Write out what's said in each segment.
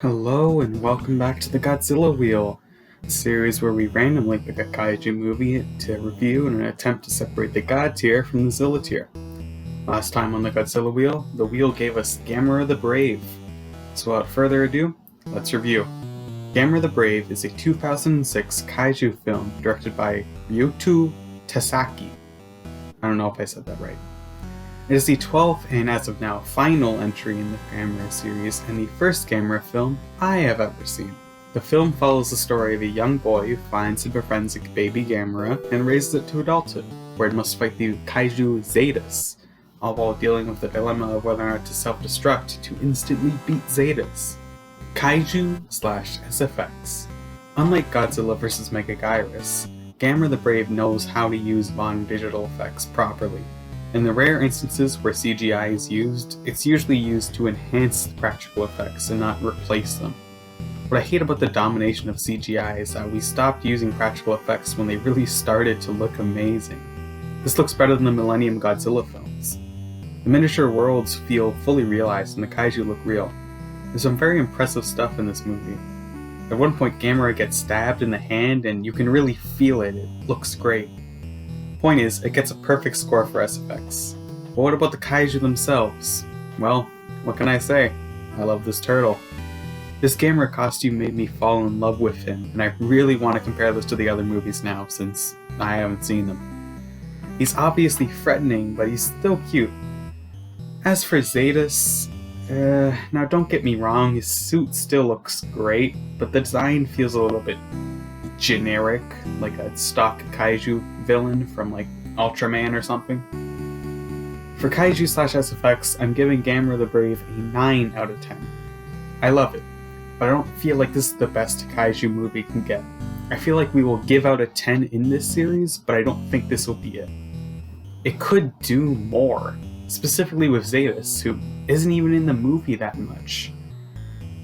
Hello and welcome back to the Godzilla Wheel, a series where we randomly pick a kaiju movie to review in an attempt to separate the God tier from the Zilla tier. Last time on the Godzilla Wheel, the wheel gave us Gamera the Brave. So without further ado, let's review. Gamera the Brave is a 2006 kaiju film directed by Ryuto Tasaki. I don't know if I said that right. It is the 12th and, as of now, final entry in the Gamera series and the first Gamera film I have ever seen. The film follows the story of a young boy who finds and befriends a baby Gamera and raises it to adulthood, where it must fight the kaiju Zetas, all while dealing with the dilemma of whether or not to self-destruct to instantly beat Zetas. Kaiju/SFX. Unlike Godzilla vs. Megaguirus, Gamera the Brave knows how to use modern digital effects properly. In the rare instances where CGI is used, it's usually used to enhance the practical effects and not replace them. What I hate about the domination of CGI is that we stopped using practical effects when they really started to look amazing. This looks better than the Millennium Godzilla films. The miniature worlds feel fully realized and the kaiju look real. There's some very impressive stuff in this movie. At one point Gamera gets stabbed in the hand and you can really feel it. It looks great. Point is, it gets a perfect score for SFX. But what about the kaiju themselves? Well, what can I say? I love this turtle. This Gamera costume made me fall in love with him, and I really want to compare this to the other movies now, since I haven't seen them. He's obviously threatening, but he's still cute. As for Zetas, now don't get me wrong, his suit still looks great, but the design feels a little bit generic, like a stock kaiju villain from like Ultraman or something. For kaiju/SFX, I'm giving Gamera the Brave a 9 out of 10. I love it, but I don't feel like this is the best kaiju movie can get. I feel like we will give out a 10 in this series, but I don't think this will be it. It could do more, specifically with Zetas, who isn't even in the movie that much.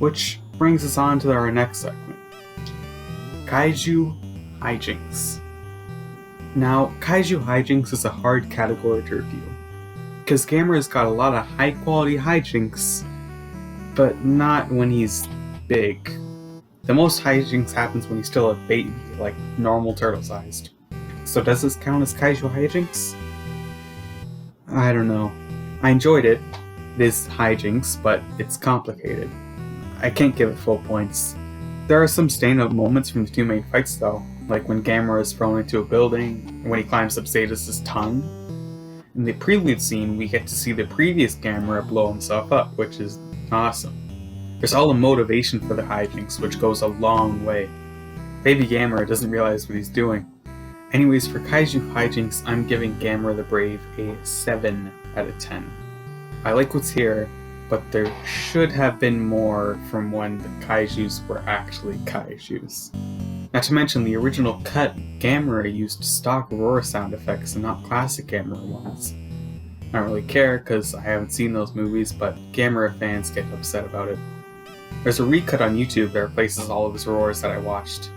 Which brings us on to our next segment. Kaiju Hijinks. Now, Kaiju Hijinks is a hard category to review, because Gamera's got a lot of high quality hijinks, but not when he's big. The most hijinks happens when he's still a baby, like normal turtle sized. So does this count as Kaiju Hijinks? I don't know. I enjoyed it. It is hijinks, but it's complicated. I can't give it full points. There are some stand-up moments from the two main fights though, like when Gamera is thrown into a building, and when he climbs up Zetas' tongue. In the prelude scene, we get to see the previous Gamera blow himself up, which is awesome. There's all the motivation for the hijinks, which goes a long way. Baby Gamera doesn't realize what he's doing. Anyways, for Kaiju Hijinks, I'm giving Gamera the Brave a 7 out of 10. I like what's here, but there should have been more from when the kaijus were actually kaijus. Not to mention, the original cut, Gamera used stock roar sound effects and not classic Gamera ones. I don't really care because I haven't seen those movies, but Gamera fans get upset about it. There's a recut on YouTube that replaces all of his roars that I watched.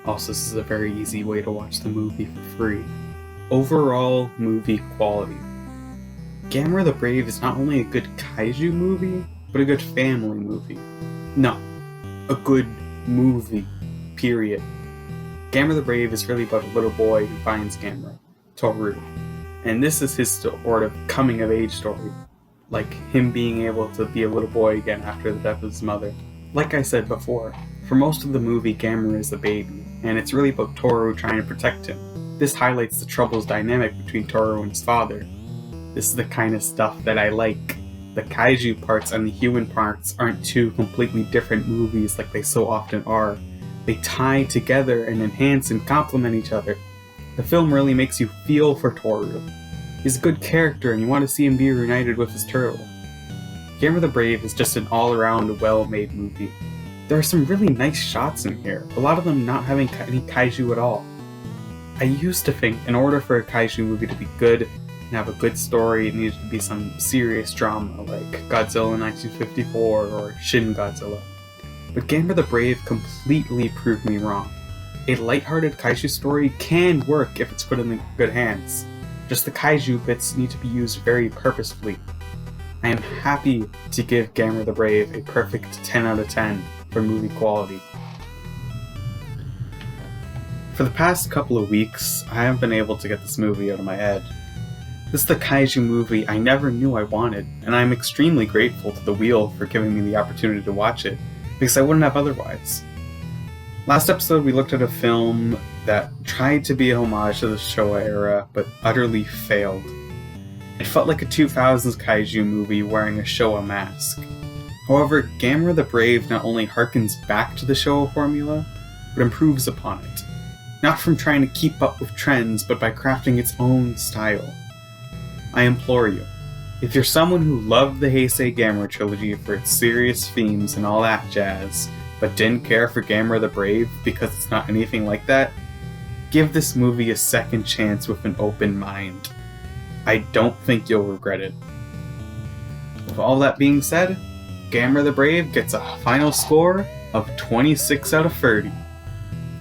Also, this is a very easy way to watch the movie for free. Overall movie quality. Gamera the Brave is not only a good kaiju movie, but a good family movie. No, a good movie, period. Gamera the Brave is really about a little boy who finds Gamera, Toru. And this is his sort of coming of age story. Like him being able to be a little boy again after the death of his mother. Like I said before, for most of the movie Gamera is a baby, and it's really about Toru trying to protect him. This highlights the troubles dynamic between Toru and his father. This is the kind of stuff that I like. The kaiju parts and the human parts aren't two completely different movies like they so often are. They tie together and enhance and complement each other. The film really makes you feel for Toru. He's a good character and you want to see him be reunited with his turtle. Gamera the Brave is just an all-around well-made movie. There are some really nice shots in here, a lot of them not having any kaiju at all. I used to think in order for a kaiju movie to be good and have a good story, it needed to be some serious drama like Godzilla 1954 or Shin Godzilla. But Gamera the Brave completely proved me wrong. A lighthearted kaiju story can work if it's put in good hands. Just the kaiju bits need to be used very purposefully. I am happy to give Gamera the Brave a perfect 10 out of 10. for movie quality. For the past couple of weeks, I haven't been able to get this movie out of my head. This is the kaiju movie I never knew I wanted, and I am extremely grateful to the Wheel for giving me the opportunity to watch it, because I wouldn't have otherwise. Last episode we looked at a film that tried to be a homage to the Showa era, but utterly failed. It felt like a 2000s kaiju movie wearing a Showa mask. However, Gamera the Brave not only harkens back to the Showa formula, but improves upon it. Not from trying to keep up with trends, but by crafting its own style. I implore you, if you're someone who loved the Heisei Gamera trilogy for its serious themes and all that jazz, but didn't care for Gamera the Brave because it's not anything like that, give this movie a second chance with an open mind. I don't think you'll regret it. With all that being said, Gamera the Brave gets a final score of 26 out of 30.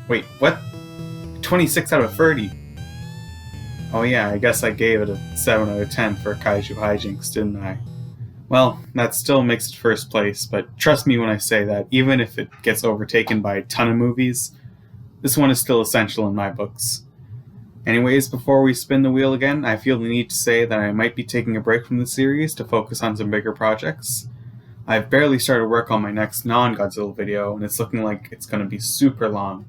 Wait, what? 26 out of 30? Oh yeah, I guess I gave it a 7 out of 10 for Kaiju Hijinks, didn't I? Well, that still makes it first place, but trust me when I say that even if it gets overtaken by a ton of movies, this one is still essential in my books. Anyways, before we spin the wheel again, I feel the need to say that I might be taking a break from the series to focus on some bigger projects. I've barely started work on my next non-Godzilla video, and it's looking like it's going to be super long.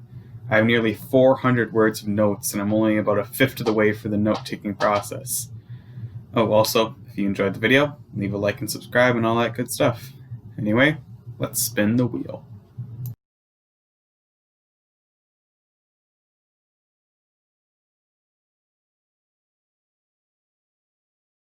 I have nearly 400 words of notes, and I'm only about a fifth of the way through the note-taking process. Oh, also, if you enjoyed the video, leave a like and subscribe and all that good stuff. Anyway, let's spin the wheel.